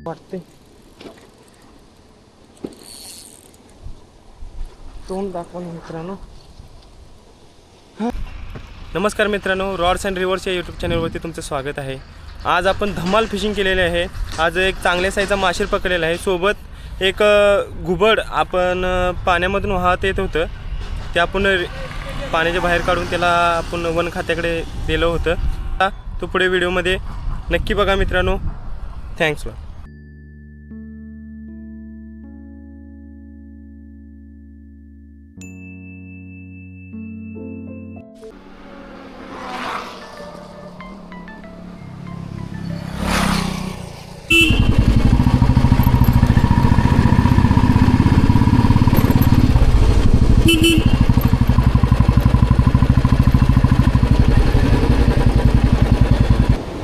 वाटते तोंड दाखवा मित्रांनो. नमस्कार मित्रांनो, रॉड्स अँड रिवर्स या यूट्यूब चॅनलवरती तुमचं स्वागत आहे. आज आपण धमाल फिशिंग केलेले आहे. आज एक चांगल्या साईजचा माशीर पकडलेला आहे. सोबत एक घुबड आपण पाण्यामधून वाहत येत होतं, ते आपण पाण्याच्या बाहेर काढून त्याला आपण वन खात्याकडे दिलं होतं. तो पुढे व्हिडिओमध्ये नक्की बघा मित्रांनो. थँक्स.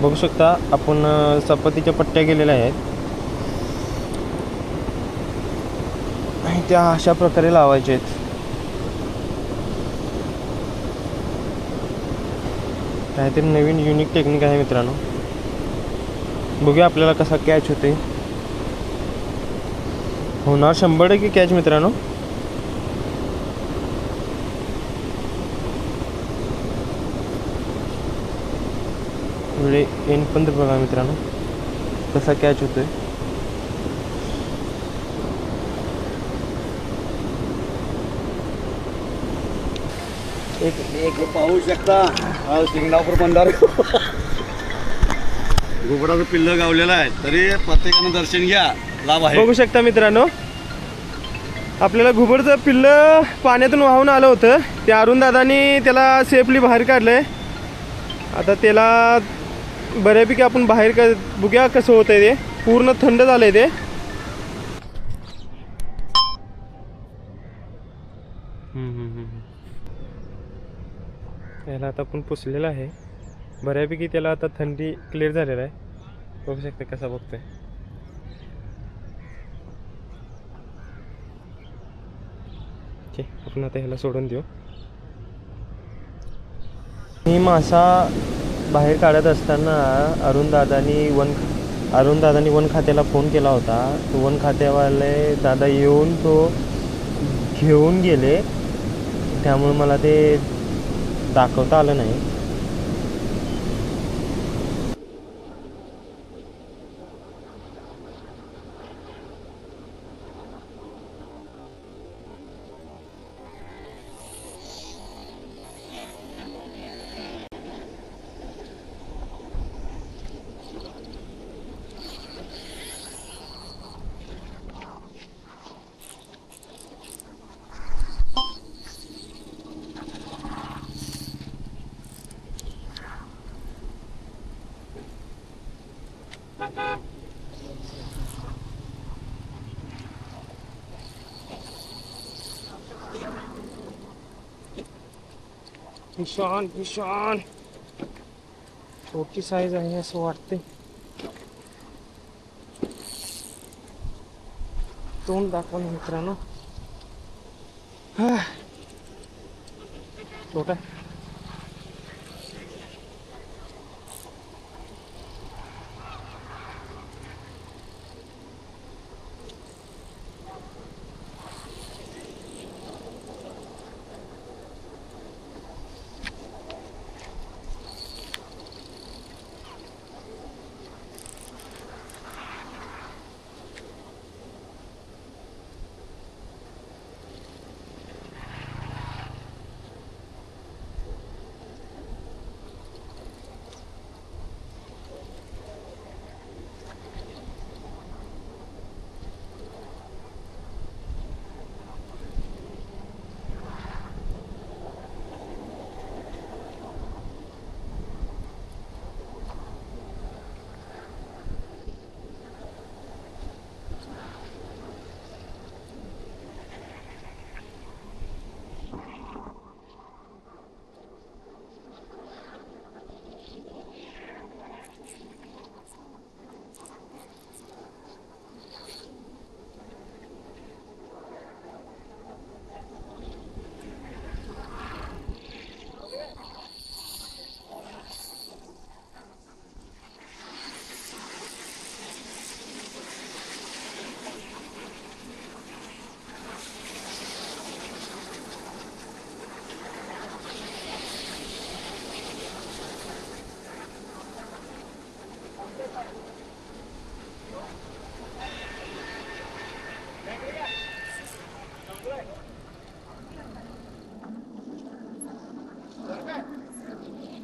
बघू शकता आपण चपातीच्या पट्ट्या केलेल्या आहेत आणि त्या अशा प्रकारे लावायच्या आहेत. काहीतरी नवीन युनिक टेक्निक आहे मित्रांनो. बघूया आपल्याला कसा कॅच होते. होणार 100% कॅच मित्रांनो. एंड पण बघा मित्रांनो कसा कॅच होतोय. एक पाहू शकता सिंगणापूर बंधार घुबडाचं पिल्लं गावलेलं आहे. तरी प्रत्येकानं दर्शन घ्या, लाभ आहे. बघू शकता मित्रांनो, आपल्याला घुबडचं पिल्लं पाण्यातून वाहून आलं होतं. ते अरुण दादानी त्याला सेफली बाहेर काढलंय. आता त्याला बऱ्यापैकी आपण बाहेर बघूया कसं होतंय. ते पूर्ण थंड झालंय. ते याला आता आपण पुसलेलं आहे बऱ्यापैकी. त्याला आता थंडी क्लिअर झालेला आहे. बघू शकता कसा बघतोय. ओके, आपण आता ह्याला सोडून देऊ. ही मासा बाहेर काढत असताना अरुण दादानी वन खात्याला फोन केला होता. तो वन खात्यावाले दादा येऊन तो घेऊन गेले, त्यामुळे मला ते दाखवता आलं नाही. भीषण छोटी साईज आहे असं वाटते. तोंड दाखवा मित्रांनो. छोटा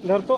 धरतो.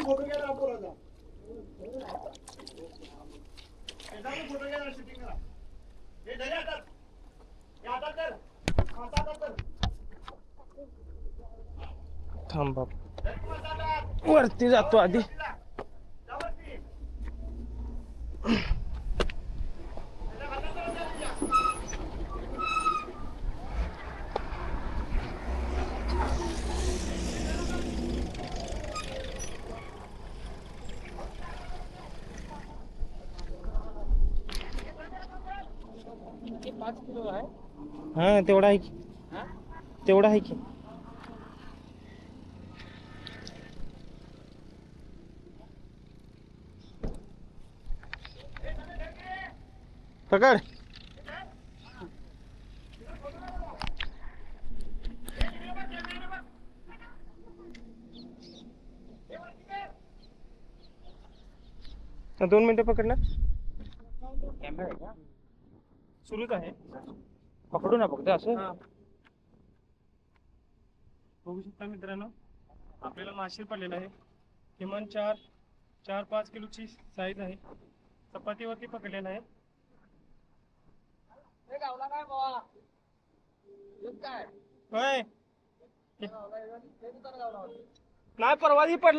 फोटो घ्या रापोराचा फोटो घ्या शूटिंग करा हे धरे हातात हे हातात कर हातात कर थांबा वरती जातो आधी. हा तेवढा आहे की तेवढा आहे की पकड. दोन मिनिटं पकडणार. कॅमेरा आहे का सुरूच आहे. पकडू ना फक्त असं. बघू शकता मित्रांनो आपल्याला माशीर पडलेला आहे. किमान 4-5 किलोची साईज आहे. चपातीवरती पकडलेला आहे. होय नाही परवा पडला.